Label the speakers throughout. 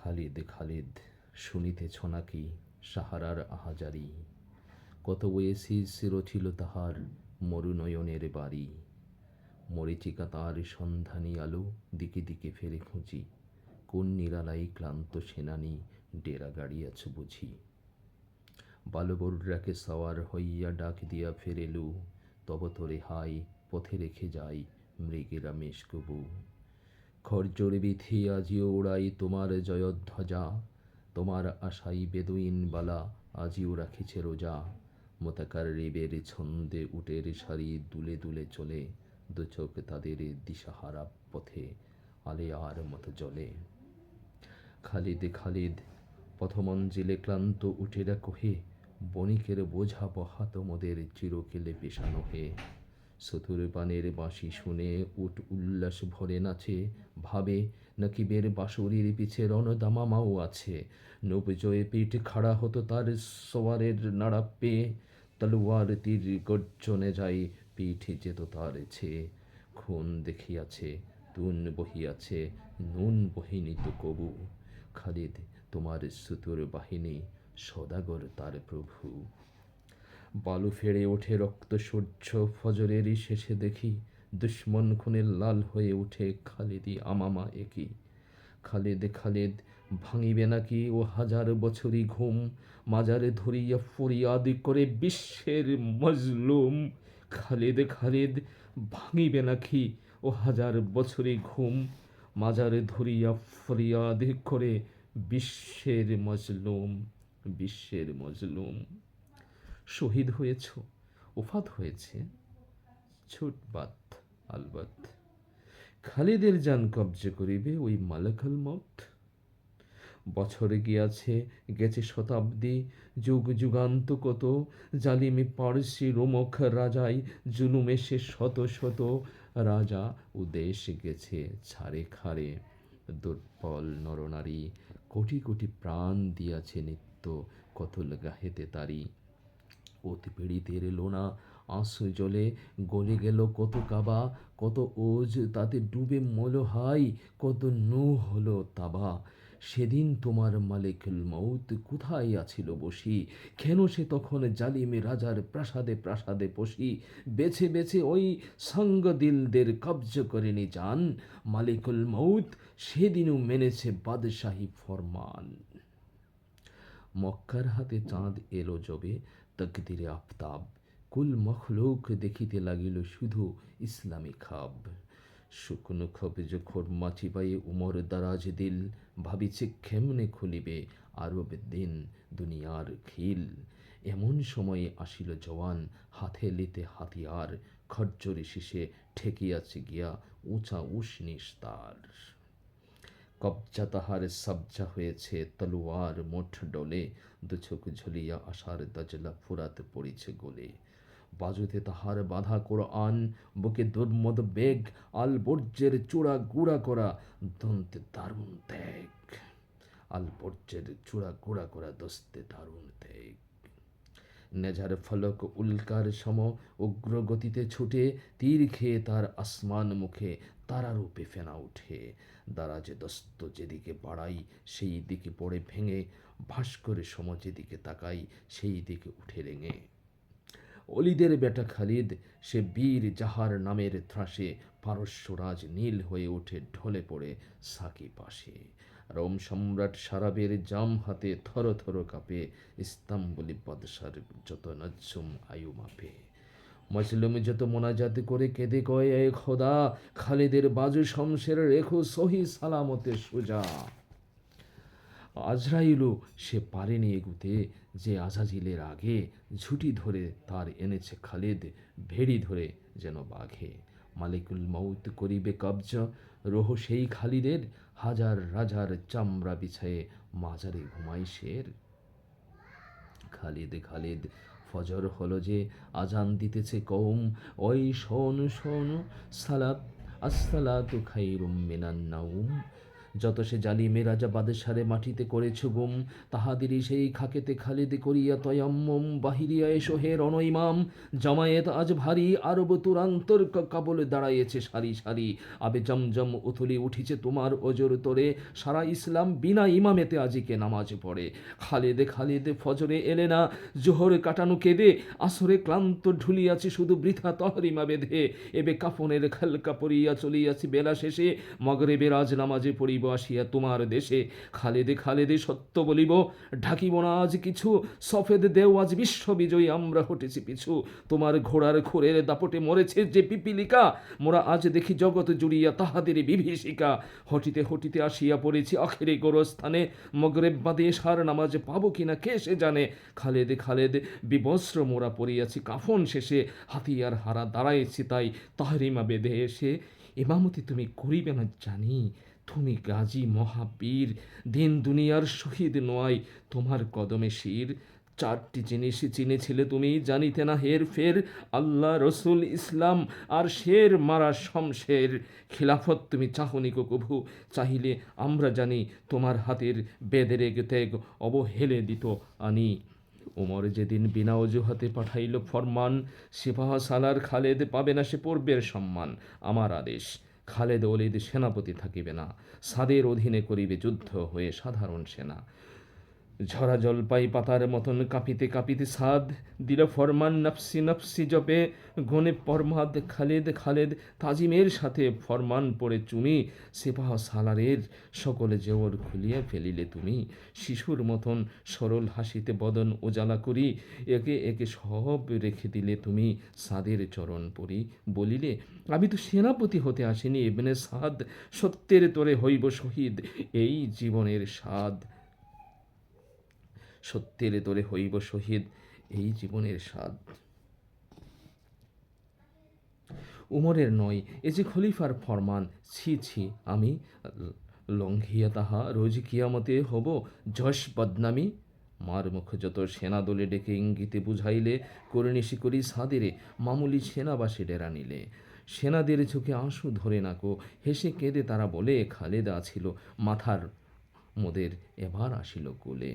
Speaker 1: খালিদ খালিদ শুনিতেছ নাকি সাহারার আহাজারি, কত ওয়েসিস রচিল তাহার মরুনয়নের বাড়ি। মরীচিকা তার সন্ধানী আলো দিকে দিকে ফেরে খুঁজি, কোন নিরালাই ক্লান্ত সেনানী ডেরা গাড়িয়াছ বুঝি। বালবররাকে সওয়ার হইয়া ডাক দিয়া ফেরেলু, তব তোরে হাই পথে রেখে যাই মৃগেরা মেষকবু। খরচর বিথি আজিও উড়াই তোমার জয়ধ্বজা, তোমার আশাই বেদুইন বালা আজিও রাখিছে রোজা। মোতাকার রেবের ছন্দে উটের সারি দুলে দুলে চলে, দুচোখ তাদের দিশাহারা পথে আলেয়ার মতো জ্বলে। খালিদ খালিদ পথমঞ্জিলে ক্লান্ত উটেরা কহে, বণিকের বোঝা বহা তোমাদের চিরকেলে পেশানো হে। চতুর পানের বাঁশি শুনে উট উল্লাস ভরে নাচে, ভাবে নকিবের বাঁশুরির পিছে রণদামামাও আছে। নবজয়ে পিঠ খাড়া হতো তার সোয়ারের নাড়া পেয়ে, তলোয়ার তীর গর্জনে যায় পিঠে যেত তার ছেয়ে। খুন দেখিয়াছে, তুন বহিয়াছে, নুন বহিনি তো কবু। খালিদ তোমার সুতুর বাহিনী, সদাগর তার প্রভু। বালু ফেড়ে ওঠে রক্ত সূর্য ফজরেরই শেষে দেখি, দুশ্মন খুনে লাল হয়ে উঠে খালিদি আমামা একই। খালিদ খালিদ ভাঙিবে নাকি ও হাজার বছরই ঘুম, মাজারে ধরিয়া ফরিয়াদ করে বিশ্বের মজলুম। খালিদ খালিদ ভাঙিবে নাকি ও হাজার বছরই ঘুম, মাজারে ধরিয়া ফরিয়াদ করে বিশ্বের মজলুম, বিশ্বের মজলুম। শহীদ হয়েছ, ওফাত হয়েছে, ছুটবাত আলবাত। খালিদের জান কবজে করিবে ওই মালাকাল মত। বছরে গিয়াছে, গেছে শতাব্দী, যুগ যুগান্ত কত, জালিমি পারসি রোমক রাজাই জুলুমে সে শত শত। রাজা ও দেশ গেছে ছাড়ে খারে, দুর্বল নরনারী কোটি কোটি প্রাণ দিয়াছে নিত্য কতল গাহেতে তারি। অতিপীড়িতের লোনা আঁসু জলে গলে গেল কত কাবা, কত ওজ তাতে ডুবে মলহাই, কত নু হলো তাবা। সেদিন তোমার মালিকুল মউত কোথায় আছিল বসি, কেন সে তখন জালিমে রাজার প্রাসাদে প্রাসাদে পশি। বেছে বেছে ওই সঙ্গ দিলদের কবজ করেনি যান, মালিকুল মউত সেদিনও মেনেছে বাদশাহী ফরমান। মক্কার হাতে চাঁদ এলো যবে, তকদিরে আফতাব, কুল মখলুক দেখিতে লাগিল শুধু ইসলামী খাব। শুকনো খবজ খোরমা চিবাই উমর দারাজ দিল, ভাবিছে কেমনে খুলিবে আরব দিন দুনিয়ার খিল। এমন সময়ে আসিল জওয়ান, হাতে লিতে হাতিয়ার, খজ্জরে শীষে ঠেকিয়াছে গিয়া উঁচা উষ্ণিস তার। কবজা তাহার সবজা হয়েছে তলোয়ার মোঠ ডলে, দুচোখ ঝুলিয়া আশার দজলা ফুরাত পড়িছে গলে। বাজুতে তাহার বাঁধা কোরআন, বুকে দুর্মদ বেগ, আল বর্জ্যের চূড়া গুড়া করা দন্তে দারুণ ত্যাগ। আল বর্জ্যের চূড়া গুড়া করা দস্তে দারুণ ত্যাগ। নেজার ফলক উল্কার সম উগ্র গতিতে ছুটে, তীর খেয়ে তার আসমান মুখে তারারূপে ফেনা উঠে। দারাজে দস্ত যেদিকে বাড়াই সেই দিকে পড়ে ভেঙে, ভাস্কর সম যেদিকে তাকাই সেই দিকে উঠে রেঙে। অলিদের বেটা খালিদ সে বীর, যাহার নামের ত্রাসে পারস্যরাজ নীল হয়ে ওঠে ঢলে পড়ে সাকি পাশে। রোম সম্রাট সারাবের জাম হাতে থর থর কাঁপে, ইস্তাম্বুলি বাদশার যত নজ্জুম আয়ু মাপে। মজলুম যত মোনাজাত করে কেঁদে কয়, এ খোদা খালিদের বাজু শমশের রেখো সহি সালামতে সোজা। আজরাইলও সে পারেনি এগুতে, যে আজাজিলের আগে ঝুটি ধরে তার এনেছে খালিদ ভেড়ি ধরে যেন বাঘে। মালিকুল মউত করিবে কবজা, রোহ সেই খালিদের, হাজার রাজার চামড়া বিছায়ে মাজারে ঘুমাই শের। খালিদ খালিদ ফজর হলো যে, আজান দিতেছে কওম, ওই শোন শোন সালাত আসসালাতু খায়রুম মিনান নাওম। যত সে জালিমে রাজা বাদেশারে মাটিতে করেছ গুম, তাহাদেরই সেই খাকেতে খালেদ করিয়া তয়াম্মম, বাহিরিয়া এসো হে রণইমাম, জামায়েত আজ ভারী, আরব তুরান্তর কাবলে দাঁড়াইয়েছে সারি সারি, আবে জমজম উথলি উঠিছে তোমার ওজর তোরে, সারা ইসলাম বিনা ইমামেতে আজিকে নামাজ পড়ে। খালেদে খালেদে ফজরে এলে না, জোহর কাটানো কেঁদে, আসরে ক্লান্ত ঢুলিয়াছি শুধু বৃথা তহরিমা বেঁধে, এবে কাফনের খালকা পরিয়া চলিয়াছি বেলা শেষে, মগরেবের আজ নামাজে পড়িব আসিয়া তোমার দেশে। খালেদে খালেদে সত্য বলিব, ঢাকিব না আজ কিছু, সফেদ দেও আজ বিশ্ববিজয়ী আমরা হটেছি পিছু, তোমার ঘোড়ার খোরের দাপটে মরেছে যে পিপিলিকা, মোরা আজ দেখি জগৎ জুড়িয়া তাহাদের বিভীষিকা, হটিতে হটিতে আসিয়া পড়েছি আখেরে গোরস্থানে, মগরেব বাদে সার নামাজ পাবো কিনা কে সে জানে, খালেদে খালেদে বিবস্ত্র মোরা পড়িয়াছি কাফন শেষে, হাতিয়ার হারা দাঁড়াইছি তাই তাহরিমা বেঁধে এসে, ইমামতি তুমি করিবে না জানি, তুমি গাজী মহাবীর, দিন দুনিয়ার শহীদ নোয়াই তোমার কদমে শির, চারটি জিনিস চিনেছিলে তুমি, জানিতে না হের ফের, আল্লাহ রসুল ইসলাম আর শের মারা শমশের, খিলাফত তুমি চাহনি কো কভু, চাহিলে আমরা জানি তোমার হাতের বেদেরে তেগ অবহেলে দিত আনি। ওমর যেদিন বিনা অজুহাতে পাঠাইল ফরমান, সিপাহ সালার খালেদ পাবে না সে পূর্বের সম্মান, আমার আদেশ খালেদ ওলিদ সেনাপতি থাকিবে না, সাদের অধীনে করিবে যুদ্ধ হয়ে সাধারণ সেনা। ঝরা জলপাই পাতার মতন কাঁপিতে কাঁপিতে সাদ দিল ফরমান, নফসি নফসি জপে গনে পরমাদ, খালেদ খালেদ তাজিমের সাথে ফরমান পড়ে চুমি, সিপাহ সালারের সকলে জেওর খুলিয়া ফেলিলে তুমি, শিশুর মতন সরল হাসিতে বদন উজালা করি, একে একে সব রেখে দিলে তুমি সাদের চরণ পরি, বলিলে আমি তো সেনাপতি হতে আসিনি ইবনে সাদ, সত্যের তোরে হইব শহীদ এই জীবনের স্বাদ, সত্যের তোরে হইব শহীদ এই জীবনের স্বাদ। উমরের নয় এ যে খলিফার ফরমান, ছি ছি আমি লঙ্ঘিয়া তাহা রোজ কিয়ামতে হব যশ বদনামি, মার মুখ যত সেনা দলে ডেকে ইঙ্গিতে বুঝাইলে, করনিশি করি সাদেরে মামুলি সেনাবাসী ডেরা নিলে, সেনাদের চোখে আঁসু ধরে নাকো, হেসে কেঁদে তারা বলে, খালেদা ছিল মাথার মোদের এবার আসিল কোলে।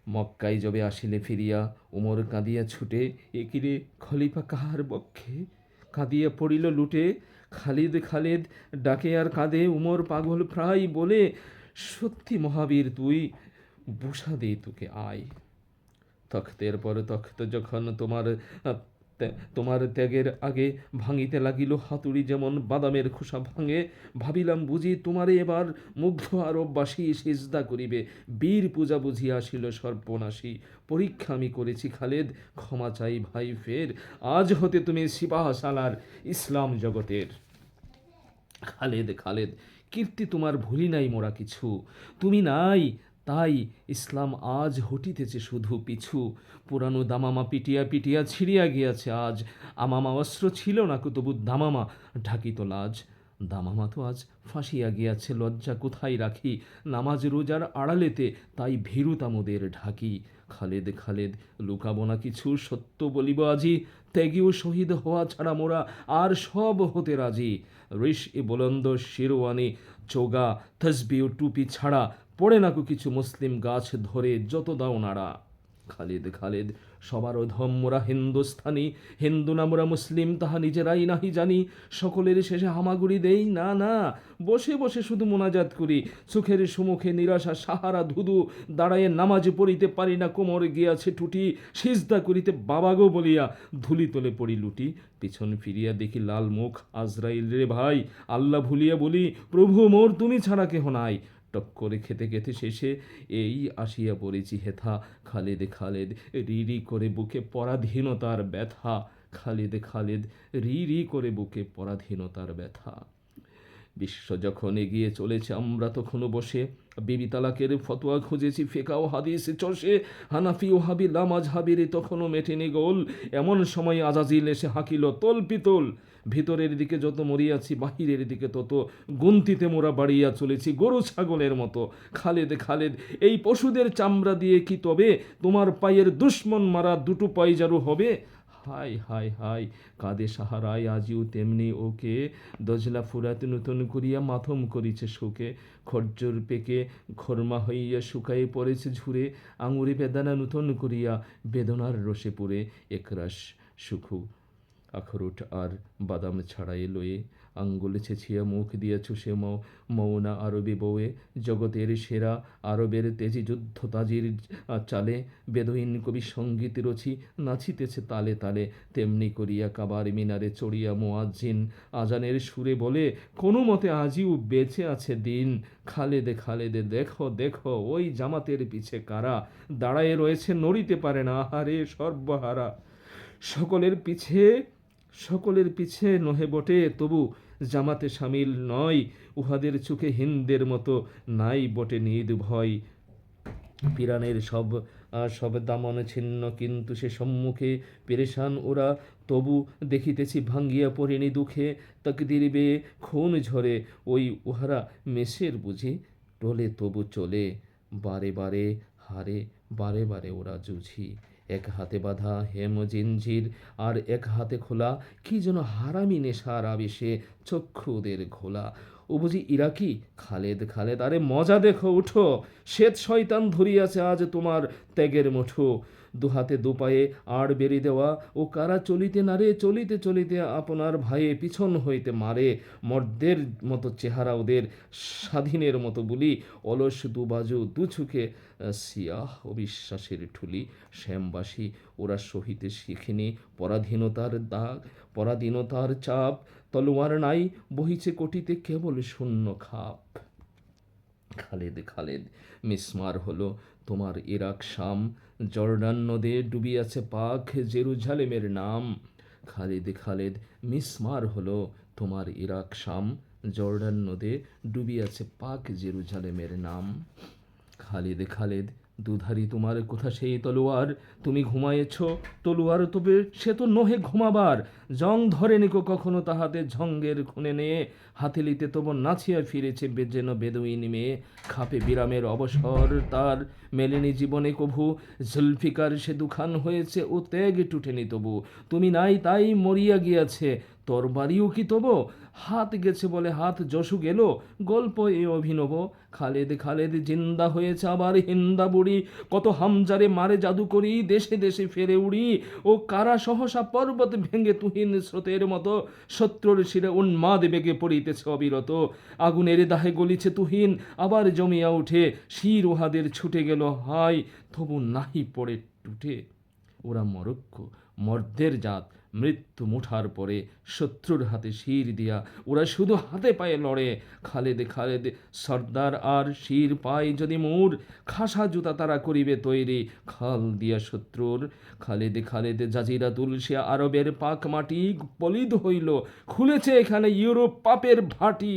Speaker 1: মক্কায় যবে আসিলে ফিরিয়া উমর কাঁদিয়া ছুটে, একিরে খলিফা কাহার বক্ষে, কাঁদিয়া পড়িল লুটে, খালিদ খালেদ ডাকে আর কাঁদে, উমর পাগল প্রায় বলে, সত্যি মহাবীর তুই, বসা দে তোকে আয়। তখ্তের পর তখ্ত যখন তোমার ত্যাগের আগে ভাঙিতে লাগিল হাতুড়ি যেমন বাদামের খোসা ভাঙে, ভাবিলাম বুঝি তোমারে এবার মুগ্ধ আরববাসী সিজদা করিবে, বীর পূজা বুঝিয়া আসিল সর্বনাশী, পরীক্ষা আমি করেছি খালেদ, ক্ষমা চাই ভাই ফের, আজ হতে তুমি সিপাহ সালার ইসলাম জগতের। খালেদ খালেদ কীর্তি তোমার ভুলি নাই মোরা কিছু, তুমি নাই তাই ইসলাম আজ হটিতেছে শুধু পিছু, পুরানো দামামা পিটিয়া পিটিয়া ছিঁড়িয়া গিয়াছে আজ, আমামা অস্ত্র ছিল না তবু দামামা ঢাকিত লাজ, দামামা তো আজ ফাঁসিয়া গিয়াছে লজ্জা কোথায় রাখি, নামাজ রোজার আড়ালেতে তাই ভীরুতা মোদের ঢাকি, খালেদ খালেদ লুকাবো না কিছু, সত্য বলিব আজি, ত্যাগী ও শহীদ হওয়া ছাড়া মোরা আর সব হতে রাজি, ঋষ এ বুলন্দ শিরওয়ানি চোগা তসবি ও টুপি ছাড়া, পড়ে নাকো কিছু মুসলিম গাছ ধরে যত দাও নাড়া। খালেদ খালেদ সবার অধম মোরা হিন্দুস্থানি, হিন্দু না মোরা মুসলিম তাহা নিজেরাই নাহি জানি, সকলের শেষে হামাগুড়ি দেই না না, বসে বসে শুধু মোনাজাত করি, সুখের সুমুখে নিরাশা সাহারা ধুধু, দাঁড়াইয়ে নামাজ পড়িতে পারি না কোমর গিয়াছে টুটি, সিজদা করিতে বাবাগো বলিয়া ধুলি তোলে পড়ি লুটি, পিছন ফিরিয়া দেখি লাল মুখ আজরাইল রে ভাই, আল্লাহ ভুলিয়া বলি প্রভু মোর তুমি ছাড়া কেহ নাই, টক করে খেতে খেতে শেষে এই আসিয়া পড়েছি হেথা, খালেদ খালেদ রি রি করে বুকে পরাধীনতার ব্যথা, খালেদ খালেদ রি রি করে বুকে পরাধীনতার ব্যথা। বিশ্ব যখন এগিয়ে চলেছে আমরা তখনও বসে, বিবি তালাকের ফতোয়া খুঁজেছি ফেকাও হাদিস চষে, হানাফি ও হাবিলা মাঝহাবিরে তখনও মেটেনি গোল, এমন সময় আজাজিল এসে হাঁকিল তোল পিতল, ভিতরের দিকে যত মরিয়াছি বাহিরের দিকে তত গুনতিতে মোরা বাড়িয়া চলেছি গরু ছাগলের মতো, খালেদ খালেদ এই পশুদের চামড়া দিয়ে কি তবে তোমার পায়ের দুশ্মন মারা দুটো পাইজারু হবে, হায় হায় হায় কাঁদে সাহারায় আজিও তেমনি ওকে, দজলা ফুরাত নতুন করিয়া মাথম করিছে শোকে, খরজুর পেকে খরমা হইয়া শুকায়ে পড়েছে ঝুরে, আঙুরে বেদানা নূতন করিয়া বেদনার রসে পুরে, একরাশ সুখু আখরোট আর বাদাম ছাড়াই লয়ে, আঙ্গুল ছেছিয়া মুখ দিয়া চুষে মৌনা আরবি বউয়ে, জগতের সেরা আরবের তেজি যুদ্ধ তাজির চালে, বেদুইন কবি সঙ্গীত রচি নাচিতেছে তালে তালে, তেমনি করিয়া কাবার মিনারে চড়িয়া মুয়াজ্জিন আজানের সুরে বলে, কোনো মতে আজিও বেঁচে আছে দিন, খালেদে খালেদে দেখো দেখো ওই জামাতের পিছে কারা, দাঁড়ায়ে রয়েছে নড়িতে পারে না, আহারে সর্বহারা। সকলের পিছে সকলের পিছে নহে বটে, তবু জামাতে সামিল নয়, উহাদের চোখে হিন্দের মতো নাই বটে নিদ ভয়, পিরানের সব দামন ছিন্ন, কিন্তু সে সম্মুখে পেরেশান ওরা, তবু দেখিতেছি ভাঙ্গিয়া পড়েনি দুঃখে, তাকদির বেয়ে খুন ঝরে, ওই উহারা মেষের বুঝি টলে তবু চলে, বারে বারে হারে বারে বারে ওরা জুঝি, এক হাতে বাঁধা হেম জিঞ্জির আর এক হাতে খোলা, কি যেন হারামি নেশার আবেশে চক্ষু ওদের ঘোলা, ও বুঝি ইরাকি, খালেদ খালেদ আরে মজা দেখো উঠো, শ্বেত শয়তান ধরিয়াছে আজ তোমার ত্যাগের মুঠো, দুহাতে দুপায়ে আড় বেরি দেওয়া, ও কারা চলিতে নারে, চলিতে চলিতে আপনার ভাইয়ে পিছন হইতে মারে, মর্দের মতো চেহারা ওদের, স্বাধীনের মতো বলি, অলস দুবাজু দুচুকে সিয়াহ অবিশ্বাসের ঠুলি, শ্যামবাসী ওরা সহিতে শিখেনি পরাধীনতার দাগ, পরাধীনতার চাপ, তলোয়ার নাই বহিছে কটিতে কেবল শূন্য খাপ, খালেদ খালেদ মিসমার হলো তোমার ইরাক শাম, জর্ডান নদে ডুবিয়াছে পাক জেরুজালেমের নাম, খালেদ খালেদ মিসমার হলো তোমার ইরাক শাম, জর্ডান নদে ডুবিয়াছে পাক জেরুজালেমের নাম, খালেদ খালেদ দুধারি তোমার কোথা সেই তলোয়ার, তুমি ঘুমায়েছ তলোয়ার তবে সে তো নহে ঘুমাবার, জং ধরেনি কো কখনো তাহাতে ঝঙ্গের খুনে নিয়ে, হাতেলিতে তবু নাচিয়া ফিরেছে যেন বেদুইন মেয়ে, খাপে বিরামের অবসর তার মেলেনি জীবনে কভু, জুলফিকার সে দুখান হয়েছে ও ত্যাগ টুটেনি তবু, তুমি নাই তাই মরিয়া গিয়াছে তোর বাড়িও কি তবু, হাত গেছে বলে হাত যশু গেল, গল্প এ অভিনব, খালেদ খালেদ জিন্দা হয়েছে আবার হিন্দা বুড়ি, কত হামজারে মারে জাদু করি দেশে দেশে ফেরে উড়ি, ও কারা সহসা পর্বত ভেঙে তুহিন স্রোতের মতো, শত্রুর শিরে উন্মাদ বেগে পড়িতেছে অবিরত, আগুনের দাহে গলিছে তুহিন আবার জমিয়া উঠে, শির উহাদের ছুটে গেল হায় তবু নাহি পড়ে টুটে, ওরা মরক্ষ মর্দের জাত, মৃত্যু মুঠার পরে শত্রুর হাতে শির দিয়া ওরা শুধু হাতে পায়ে লড়ে, খালেদ খালেদ সর্দার আর শির পায় যদি মোর, খাসা জুতা তারা করিবে তৈরি খাল দিয়া শত্রুর, খালেদ খালেদ জাজিরা তুলসে আরবের পাক মাটি, পলিদ হইল খুলেছে এখানে ইউরোপ পাপের ভাটি,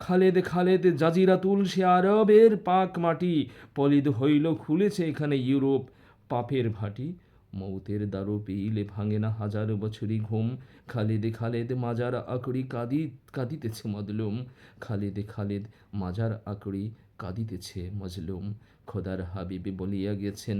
Speaker 1: খালেদ খালেদ জাজিরা তুলসে আরবের পাক মাটি, পলিদ হইল খুলেছে এখানে ইউরোপ পাপের ভাটি, মৌতের দ্বারো পেইলে ভাঙে না হাজার বছরই ঘুম, খালেদে খালেদ মাজার আকড়ি কাঁদিতেছে মজলুম, খালেদে খালেদ মাজার আকড়ি কাঁদিতেছে মজলুম, খোদার হাবিবে বলিয়া গেছেন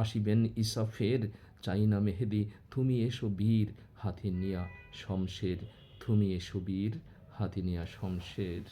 Speaker 1: আসিবেন ইসাফের, চাই না মেহেদি তুমি এসো বীর হাতে নিয়া শমশের, তুমি এসো বীর হাতে নিয়া শমশের।